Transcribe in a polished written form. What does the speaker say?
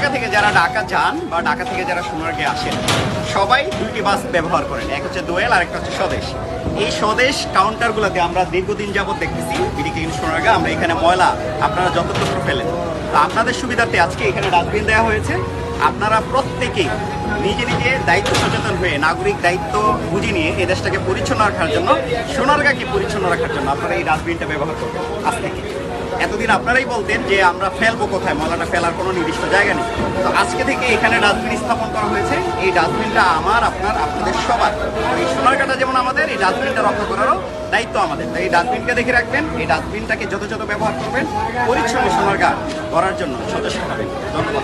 সোনারগাঁ থেকে যারা ঢাকা যান বা ঢাকা থেকে যারা সোনারগাঁয়ে আসেন সবাই দুইটি বাস ব্যবহার করেন, এক হচ্ছে দোয়েল আর একটা হচ্ছে স্বদেশ। এই স্বদেশ কাউন্টারগুলোতে আমরা দীর্ঘদিন যাবত দেখতেছি বিডিকে সোনারগাঁ, আমরা এখানে ময়লা আপনারা যতটুকু ফেলেন, তো আপনাদের সুবিধার্থে আজকে এখানে ডাস্টবিন দেওয়া হয়েছে। আপনারা প্রত্যেকেই নিজে নিজে দায়িত্ব সচেতন হয়ে নাগরিক দায়িত্ব বুঝে নিয়ে এই দেশটাকে পরিচ্ছন্ন রাখার জন্য, সোনারগাঁকে পরিচ্ছন্ন রাখার জন্য আপনারা এই ডাস্টবিনটা ব্যবহার করবেন আজ থেকে। এতদিন আপনারাই বলতেন যে আমরা ফেলবো কোথায়, ময়লাটা ফেলার কোনো নির্দিষ্ট জায়গা নেই। তো আজকে থেকে এখানে ডাস্টবিন স্থাপন করা হয়েছে। এই ডাস্টবিনটা আমার, আপনাদের সবার, এই সোনারগাঁটা যেমন আমাদের, এই ডাস্টবিনটা রক্ষা করারও দায়িত্ব আমাদের। তাই এই ডাস্টবিনকে দেখে রাখবেন, এই ডাস্টবিনটাকে যথাযথ ব্যবহার করবেন, পরিচ্ছন্ন সোনারগাঁ করার জন্য সচেষ্ট হবেন। ধন্যবাদ।